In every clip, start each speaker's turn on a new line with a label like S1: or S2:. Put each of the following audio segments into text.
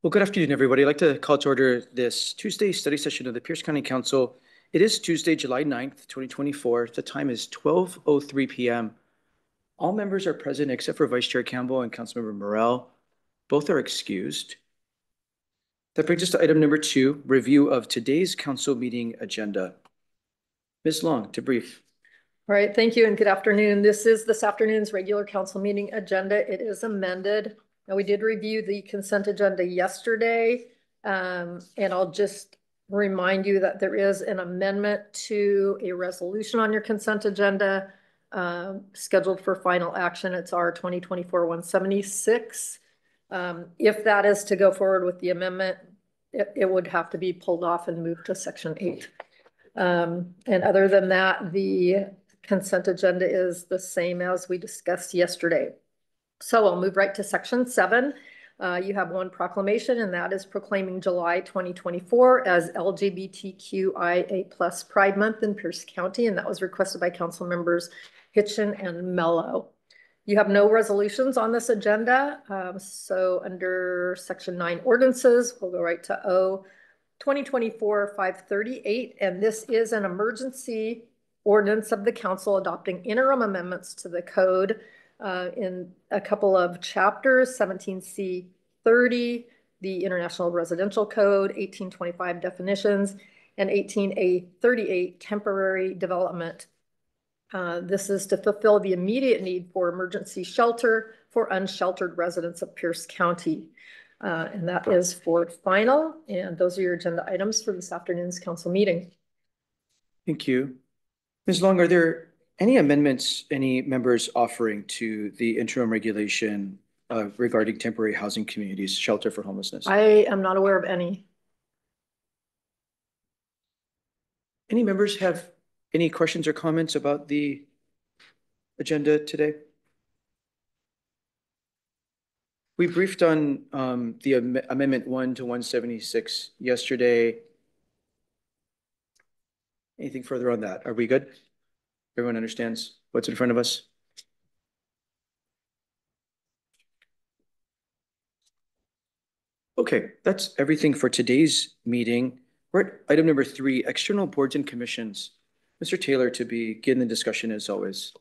S1: Well, good afternoon, everybody. I'd like to call to order this Tuesday study session of the Pierce County Council. It is Tuesday, July 9th, 2024. The time is 12:03 p.m. All members are present except for Vice Chair Campbell and Councilmember Morrell. Both are excused. That brings us to item number 2, review of today's council meeting agenda. Ms. Long, to brief.
S2: All right, thank you and good afternoon. This is this afternoon's regular council meeting agenda. It is amended. Now, we did review the consent agenda yesterday, and I'll just remind you that there is an amendment to a resolution on your consent agenda scheduled for final action. It's our 2024-176. If that is to go forward with the amendment, it would have to be pulled off and moved to section 8. And other than that, the consent agenda is the same as we discussed yesterday. So I'll move right to section 7. You have one proclamation, and that is proclaiming July 2024 as LGBTQIA+ Pride Month in Pierce County, and that was requested by council members Hitchen and Mello. You have no resolutions on this agenda, so under section 9 ordinances, we'll go right to O 2024-538, and this is an emergency ordinance of the council adopting interim amendments to the code in a couple of chapters, 17C30, the International Residential Code, 1825 definitions, and 18A38 temporary development. This is to fulfill the immediate need for emergency shelter for unsheltered residents of Pierce County. And that is for final, and those are your agenda items for this afternoon's council meeting.
S1: Thank you. Ms. Long, are there any amendments any members offering to the interim regulation regarding temporary housing communities, shelter for homelessness?
S2: I am not aware of any.
S1: Any members have any questions or comments about the agenda today? We briefed on the Amendment 1 to 176 yesterday. Anything further on that? Are we good? Everyone understands what's in front of us? Okay, that's everything for today's meeting. We're at item number 3, external boards and commissions. Mr. Taylor, to begin the discussion as always.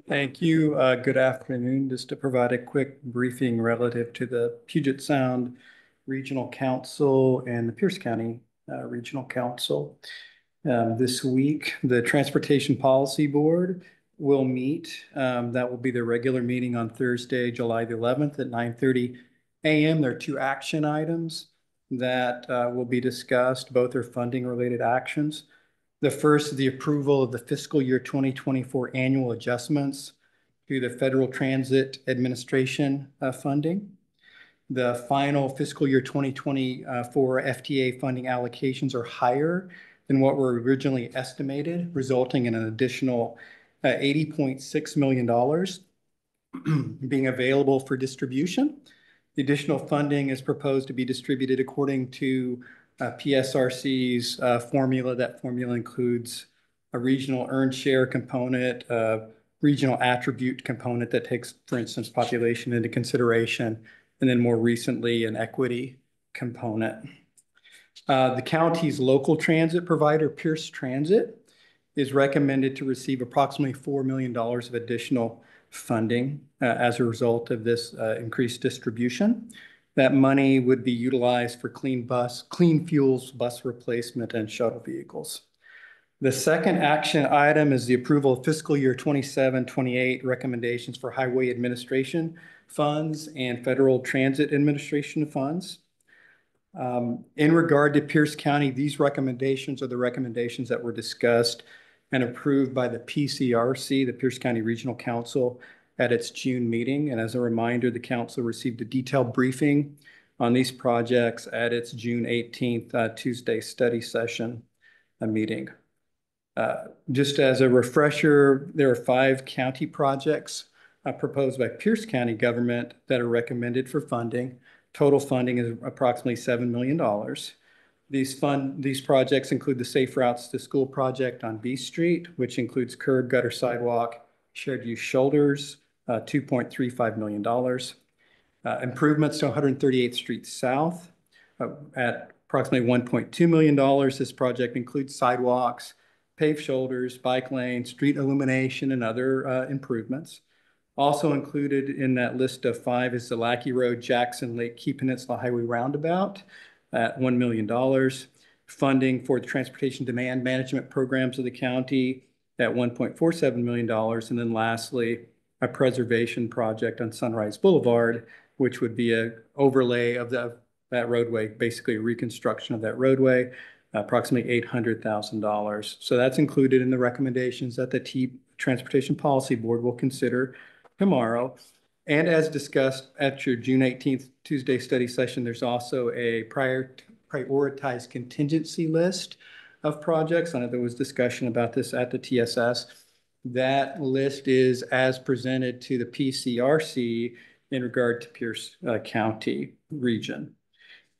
S3: Thank you. Good afternoon. Just to provide a quick briefing relative to the Puget Sound Regional Council and the Pierce County Regional Council. This week, the Transportation Policy Board will meet. That will be the regular meeting on Thursday, July the 11th at 9:30 a.m. There are 2 action items that will be discussed. Both are funding related actions. The first is the approval of the fiscal year 2024 annual adjustments to the Federal Transit Administration funding. The final fiscal year 2024 FTA funding allocations are higher than what were originally estimated, resulting in an additional $80.6 million being available for distribution. The additional funding is proposed to be distributed according to PSRC's formula. That formula includes a regional earned share component, a regional attribute component that takes, for instance, population into consideration, and then more recently an equity component. The county's local transit provider, Pierce Transit, is recommended to receive approximately $4 million of additional funding as a result of this increased distribution. That money would be utilized for clean fuels, bus replacement, and shuttle vehicles. The second action item is the approval of fiscal year 27-28 recommendations for highway administration funds and Federal Transit Administration funds. In regard to Pierce County, these recommendations are the recommendations that were discussed and approved by the PCRC, the Pierce County Regional Council, at its June meeting. And as a reminder, the council received a detailed briefing on these projects at its June 18th Tuesday study session meeting. Just as a refresher, there are 5 county projects proposed by Pierce County government that are recommended for funding. Total funding is approximately $7 million. These projects include the Safe Routes to School project on B Street, which includes curb, gutter, sidewalk, shared use shoulders, $2.35 million. Improvements to 138th Street South at approximately $1.2 million. This project includes sidewalks, paved shoulders, bike lanes, street illumination, and other improvements. Also included in that list of 5 is the Lackey Road, Jackson Lake Key Peninsula Highway Roundabout at $1 million. Funding for the transportation demand management programs of the county at $1.47 million. And then lastly, a preservation project on Sunrise Boulevard, which would be an overlay of that roadway, basically a reconstruction of that roadway, approximately $800,000. So that's included in the recommendations that the Transportation Policy Board will consider tomorrow. And as discussed at your June 18th Tuesday study session, there's also a prioritized contingency list of projects. I know there was discussion about this at the TSS. That list is as presented to the PCRC in regard to Pierce County region.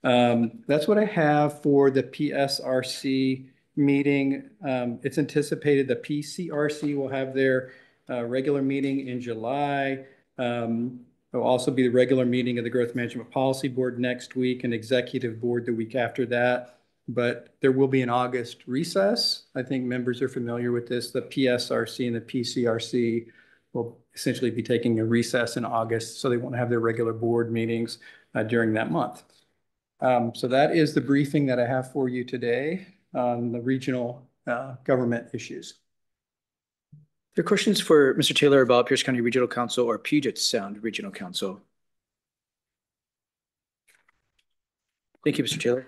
S3: That's what I have for the PSRC meeting. It's anticipated the PCRC will have their regular meeting in July. There'll also be the regular meeting of the Growth Management Policy Board next week and Executive Board the week after that. But there will be an August recess. I think members are familiar with this. The PSRC and the PCRC will essentially be taking a recess in August, so they won't have their regular board meetings during that month. So that is the briefing that I have for you today on the regional government issues.
S1: There are questions for Mr. Taylor about Pierce County Regional Council or Puget Sound Regional Council? Thank you, Mr. Taylor.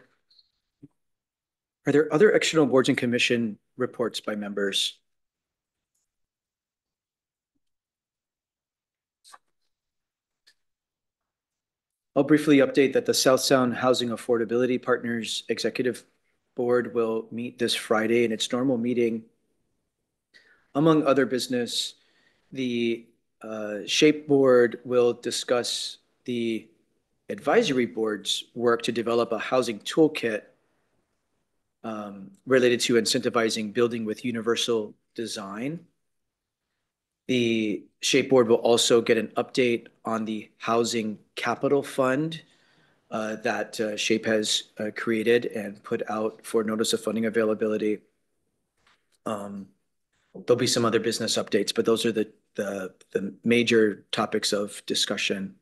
S1: Are there other external boards and commission reports by members? I'll briefly update that the South Sound Housing Affordability Partners Executive Board will meet this Friday in its normal meeting. Among other business, the SHAPE Board will discuss the advisory board's work to develop a housing toolkit related to incentivizing building with universal design. The SHAPE Board will also get an update on the Housing Capital Fund that SHAPE has created and put out for notice of funding availability. There'll be some other business updates, but those are the major topics of discussion.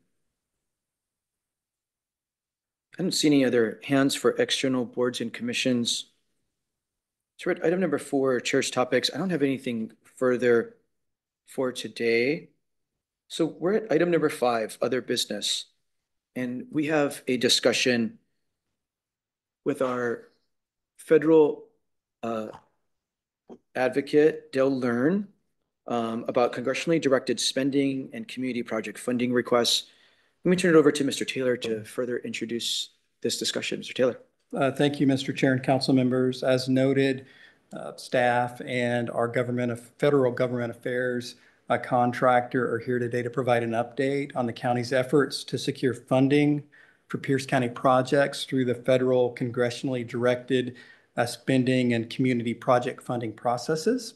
S1: I don't see any other hands for external boards and commissions. So we're at item number 4, Chair's topics. I don't have anything further for today. So we're at item number 5, other business. And we have a discussion with our federal advocate, Dale Learn, about congressionally directed spending and community project funding requests. Let me turn it over to Mr. Taylor to further introduce this discussion. Mr. Taylor.
S3: Thank you, Mr. Chair and council members. As noted, staff and our federal government affairs contractor are here today to provide an update on the county's efforts to secure funding for Pierce County projects through the federal congressionally directed spending and community project funding processes.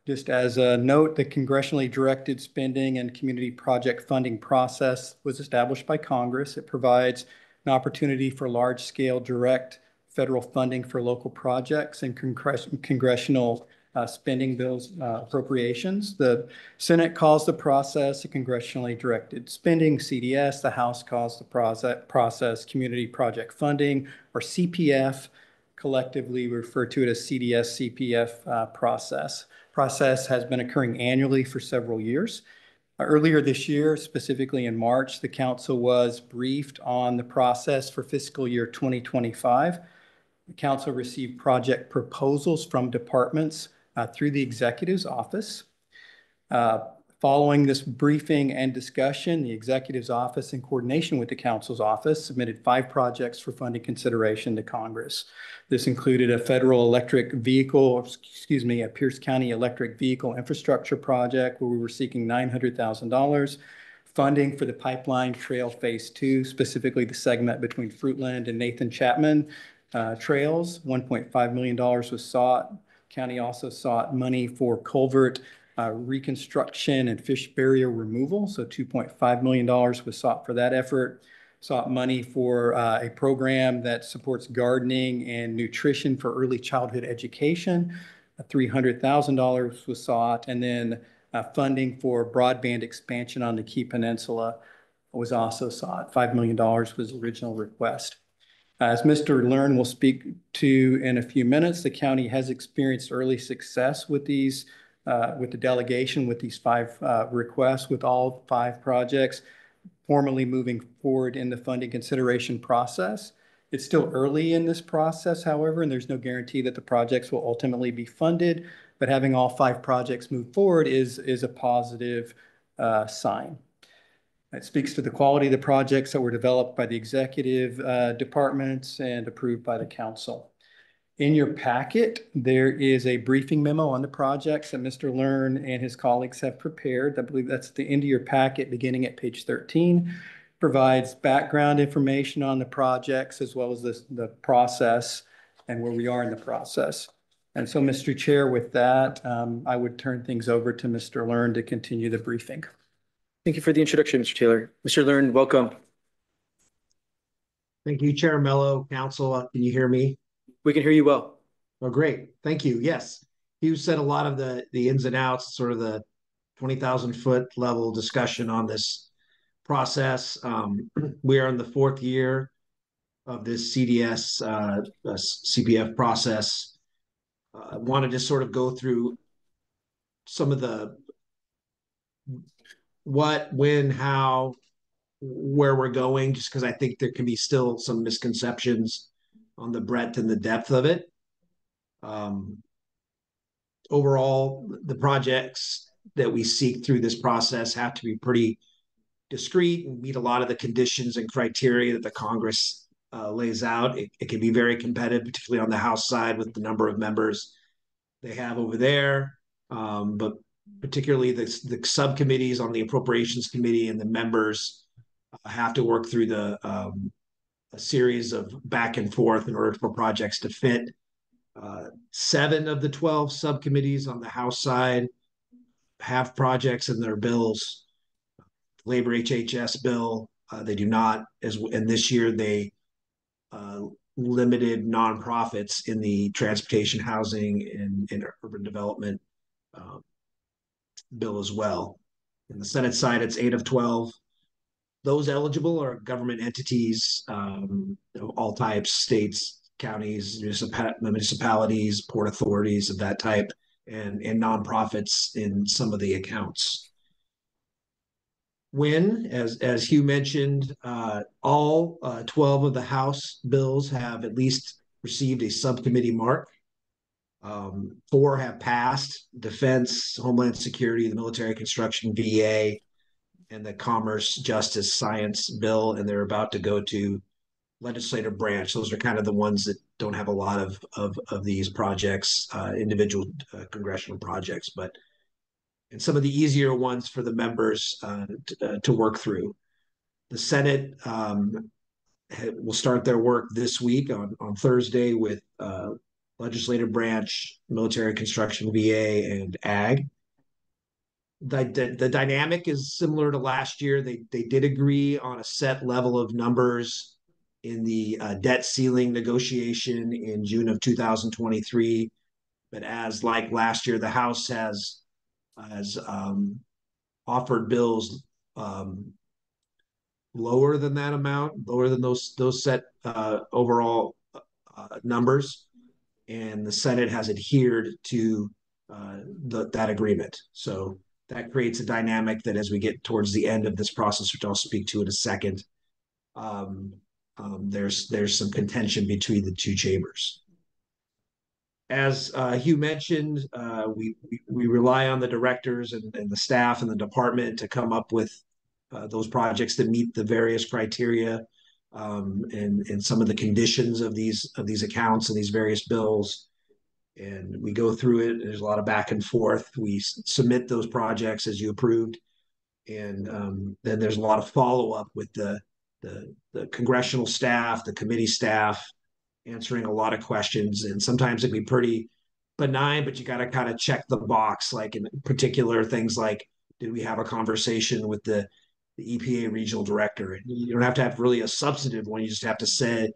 S3: Just as a note, the congressionally directed spending and community project funding process was established by Congress. It provides an opportunity for large-scale direct federal funding for local projects and congressional spending bills appropriations. The Senate calls the process a congressionally directed spending, CDS. The House calls the process community project funding, or CPF. Collectively refer to it as CDS CPF process. Process has been occurring annually for several years. Earlier this year, specifically in March, the council was briefed on the process for fiscal year 2025. The council received project proposals from departments through the executive's office. Following this briefing and discussion, the executive's office, in coordination with the council's office, submitted 5 projects for funding consideration to Congress. This included a a Pierce County electric vehicle infrastructure project where we were seeking $900,000. Funding for the Pipeline Trail Phase 2, specifically the segment between Fruitland and Nathan Chapman trails. $1.5 million was sought. County also sought money for culvert reconstruction and fish barrier removal. So $2.5 million was sought for that effort. Sought money for a program that supports gardening and nutrition for early childhood education. $300,000 was sought, and then funding for broadband expansion on the Key Peninsula was also sought. $5 million was the original request. As Mr. Learn will speak to in a few minutes, the county has experienced early success with these, with the delegation, with these 5 requests, with all 5 projects formally moving forward in the funding consideration process. It's still early in this process, however, and there's no guarantee that the projects will ultimately be funded, but having all 5 projects move forward is a positive sign. It speaks to the quality of the projects that were developed by the executive departments and approved by the council. In your packet, there is a briefing memo on the projects that Mr. Learn and his colleagues have prepared. I believe that's the end of your packet beginning at page 13. Provides background information on the projects as well as the process and where we are in the process. And so, Mr. Chair, with that, I would turn things over to Mr. Learn to continue the briefing.
S1: Thank you for the introduction, Mr. Taylor. Mr. Learn, welcome.
S4: Thank you, Chair Mello, Council. Can you hear me?
S1: We can hear you well.
S4: Oh, great. Thank you. Yes. You said a lot of the ins and outs, sort of the 20,000 foot level discussion on this process. We are in the 4th year of this CDS CPF process. I wanted to sort of go through some of the what, when, how, where we're going, just because I think there can be still some misconceptions on the breadth and the depth of it. Overall, the projects that we seek through this process have to be pretty discrete and meet a lot of the conditions and criteria that the Congress lays out. It can be very competitive, particularly on the House side with the number of members they have over there. But particularly the subcommittees on the Appropriations Committee and the members have to work through a series of back and forth in order for projects to fit. 7 of the 12 subcommittees on the House side have projects in their bills. Labor HHS bill, they do not, and this year they limited nonprofits in the transportation, housing, and urban development bill as well. In the Senate side, it's 8 of 12. Those eligible are government entities of all types, states, counties, municipalities, port authorities of that type, and nonprofits in some of the accounts. When, as Hugh mentioned, all 12 of the House bills have at least received a subcommittee mark. 4 have passed: Defense, Homeland Security, the Military Construction, VA, and the Commerce, Justice, Science bill, and they're about to go to legislative branch. Those are kind of the ones that don't have a lot of these projects, individual congressional projects, but and some of the easier ones for the members to work through. The Senate will start their work this week on Thursday with legislative branch, military construction, VA, and ag. The dynamic is similar to last year. They did agree on a set level of numbers in the debt ceiling negotiation in June of 2023. But as like last year, the House has offered bills lower than that amount, lower than those set overall numbers, and the Senate has adhered to that agreement. So that creates a dynamic that as we get towards the end of this process, which I'll speak to in a second, there's some contention between the 2 chambers. As Hugh mentioned, we rely on the directors and the staff and the department to come up with those projects that meet the various criteria and some of the conditions of these accounts and these various bills. And we go through it. There's a lot of back and forth. We submit those projects as you approved, and then there's a lot of follow up with the congressional staff, the committee staff, answering a lot of questions, and sometimes it can be pretty benign, but you got to kind of check the box, like in particular things like, did we have a conversation with the EPA regional director? And you don't have to have really a substantive one. You just have to say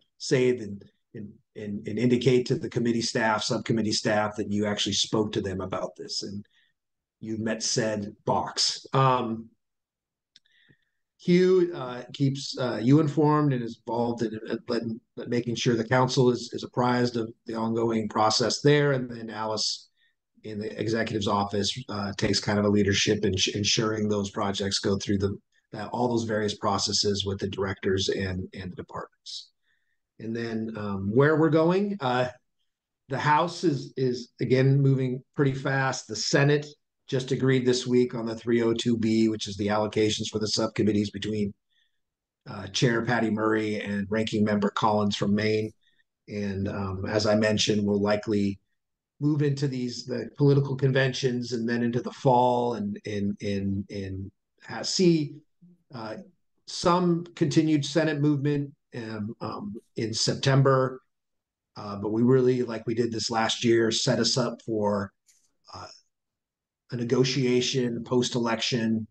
S4: and indicate to the committee staff, subcommittee staff, that you actually spoke to them about this and you met said box. Hugh keeps you informed and is involved in making sure the council is apprised of the ongoing process there. And then Alice in the executive's office takes kind of a leadership in ensuring those projects go through all those various processes with the directors and the departments. And then where we're going, the House is again moving pretty fast. The Senate just agreed this week on the 302B, which is the allocations for the subcommittees between Chair Patty Murray and Ranking Member Collins from Maine. And as I mentioned, we'll likely move into the political conventions and then into the fall and see some continued Senate movement in September. But we really, like we did this last year, set us up for a negotiation post-election,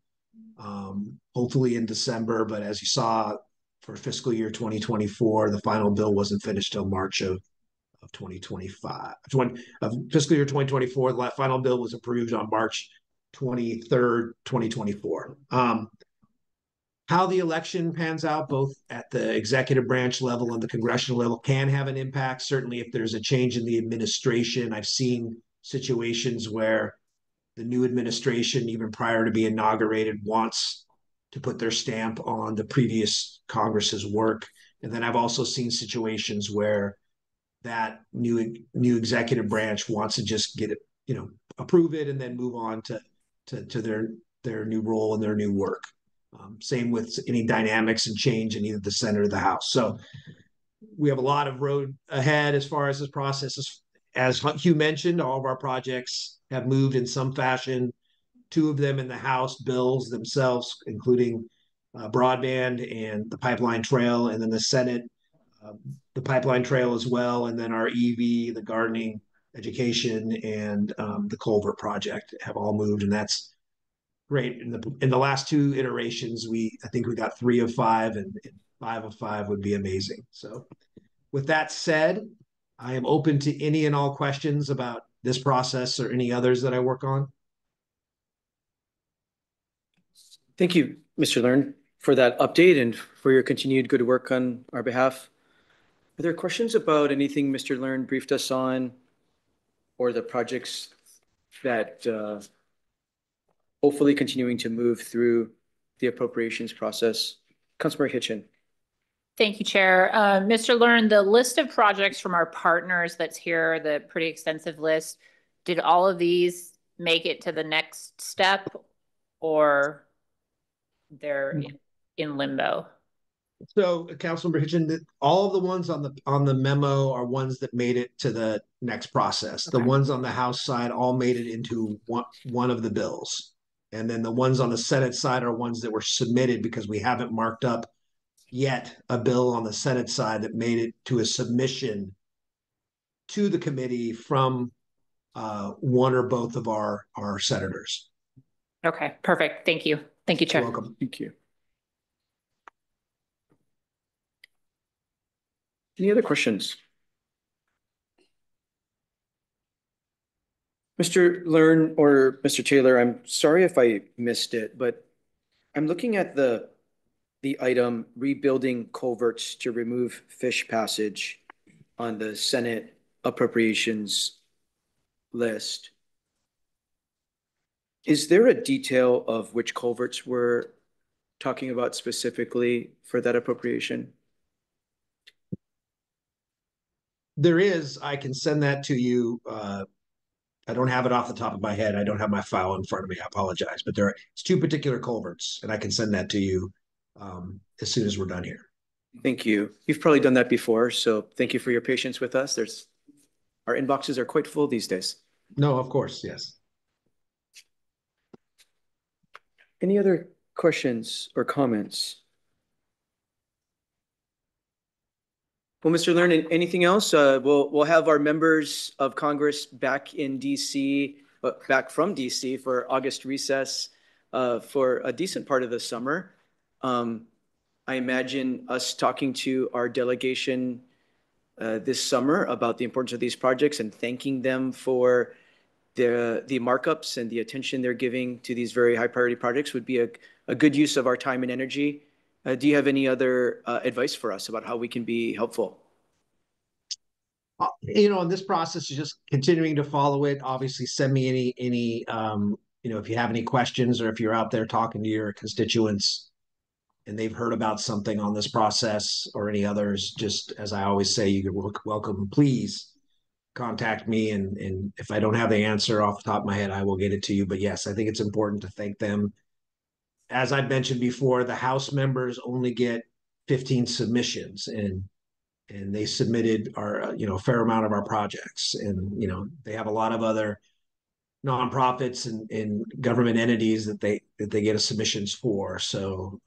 S4: hopefully in December. But as you saw for fiscal year 2024, the final bill wasn't finished till March of 2025. Fiscal year 2024, the final bill was approved on March 23rd, 2024. How the election pans out, both at the executive branch level and the congressional level, can have an impact. Certainly, if there's a change in the administration, I've seen situations where the new administration, even prior to being inaugurated, wants to put their stamp on the previous Congress's work. And then I've also seen situations where that new executive branch wants to just get it, approve it and then move on to their new role and their new work. Same with any dynamics and change in either the Senate or the House. So we have a lot of road ahead as far as this process is. As Hugh mentioned, all of our projects have moved in some fashion. 2 of them in the House bills themselves, including broadband and the pipeline trail, and then the Senate, the pipeline trail as well, and then our EV, the gardening, education, and the culvert project have all moved, and that's great. In the last 2 iterations, I think we got 3 of 5, and 5 of 5 would be amazing. So with that said, I am open to any and all questions about this process or any others that I work on.
S1: Thank you, Mr. Learn, for that update and for your continued good work on our behalf. Are there questions about anything Mr. Learn briefed us on or the projects that hopefully continuing to move through the appropriations process? Councilmember Hitchen.
S5: Thank you, Chair. Mr. Learn, the list of projects from our partners that's here, the pretty extensive list, did all of these make it to the next step or they're in limbo?
S4: So, Councilmember Hitchen, all of the ones on the memo are ones that made it to the next process. Okay. The ones on the House side all made it into one of the bills. And then the ones on the Senate side are ones that were submitted because we haven't marked up yet a bill on the Senate side that made it to a submission to the committee from one or both of our senators.
S5: Okay, perfect. Thank you. Thank you, Chair.
S4: You're welcome.
S1: Thank you. Any other questions? Mr. Learn or Mr. Taylor, I'm sorry if I missed it, but I'm looking at the item rebuilding culverts to remove fish passage on the Senate appropriations list. Is there a detail of which culverts we're talking about specifically for that appropriation?
S4: There is. I can send that to you. I don't have it off the top of my head. I don't have my file in front of me. I apologize. But it's 2 particular culverts, and I can send that to you as soon as we're done here.
S1: Thank you. You've probably done that before, so thank you for your patience with us. Our inboxes are quite full these days.
S4: No, of course, yes.
S1: Any other questions or comments? Well, Mr. Learn, anything else? We'll have our members of Congress back in DC, back from DC for August recess for a decent part of the summer. I imagine us talking to our delegation this summer about the importance of these projects and thanking them for the markups and the attention they're giving to these very high priority projects would be a good use of our time and energy. Do you have any other advice for us about how we can be helpful?
S4: In this process is just continuing to follow it. Obviously, send me any if you have any questions or if you're out there talking to your constituents and they've heard about something on this process or any others, just as I always say, you're welcome. Please contact me, and if I don't have the answer off the top of my head, I will get it to you. But yes, I think it's important to thank them. As I mentioned before, the House members only get 15 submissions, and they submitted a fair amount of our projects, and they have a lot of other nonprofits and government entities that they get submissions for. So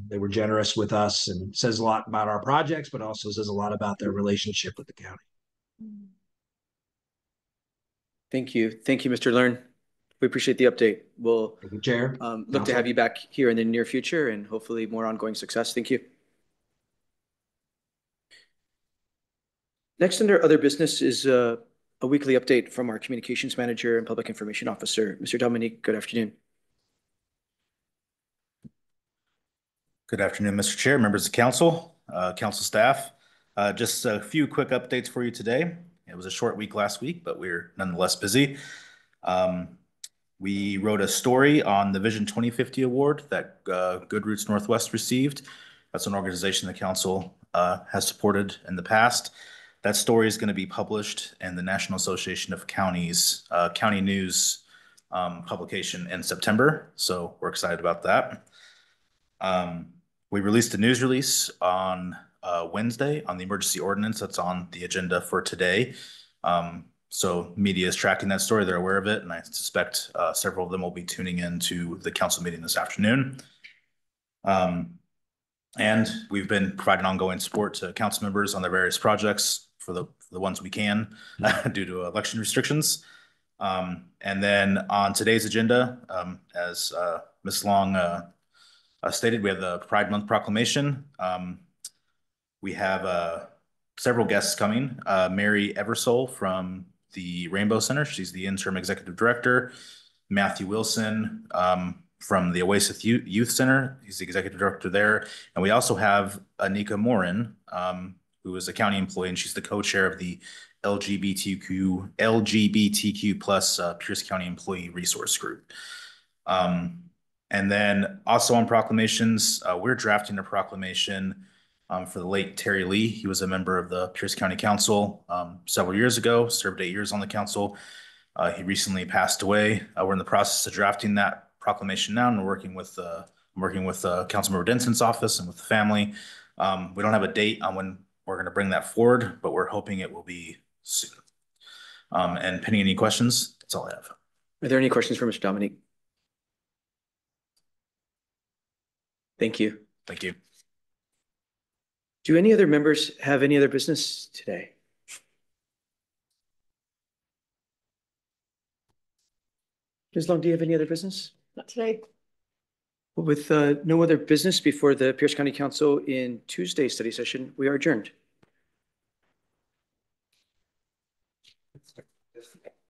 S4: they were generous with us, and says a lot about our projects, but also says a lot about their relationship with the county.
S1: Thank you, Mr. Learn. We appreciate the update. We'll
S4: Thank you, Chair.
S1: look to have you back here in the near future and hopefully more ongoing success. Thank you. Next under other business is a weekly update from our communications manager and public information officer. Mr. Dominique, good afternoon.
S6: Good afternoon, Mr. Chair, members of council, council staff. Just a few quick updates for you today. It was a short week last week, but we're nonetheless busy. We wrote a story on the Vision 2050 award that Good Roots Northwest received. That's an organization the council has supported in the past. That story is going to be published in the National Association of Counties County News publication in September. So we're excited about that. We released a news release on Wednesday on the emergency ordinance that's on the agenda for today. So media is tracking that story. They're aware of it, and I suspect several of them will be tuning in to the council meeting this afternoon. And we've been providing ongoing support to council members on their various projects for the ones we can due to election restrictions. And then on today's agenda, as Ms. Long stated, we have the Pride Month proclamation. We have several guests coming. Mary Eversole from the Rainbow Center. She's the interim executive director. Matthew Wilson from the Oasis Youth Center. He's the executive director there. And we also have Anika Morin, who is a county employee, and she's the co-chair of the LGBTQ plus Pierce County Employee Resource Group. And then also on proclamations, we're drafting a proclamation for the late Terry Lee. He was a member of the Pierce County Council several years ago, served 8 years on the council. He recently passed away. We're in the process of drafting that proclamation now, and we're working with Councilmember Denson's office and with the family. We don't have a date on when we're going to bring that forward, but we're hoping it will be soon. And pending any questions, that's all I have.
S1: Are there any questions for Mr. Dominique? Thank you.
S6: Thank you.
S1: Do any other members have any other business today? Ms. Long, do you have any other business?
S2: Not today.
S1: With no other business before the Pierce County Council in Tuesday's study session, we are adjourned.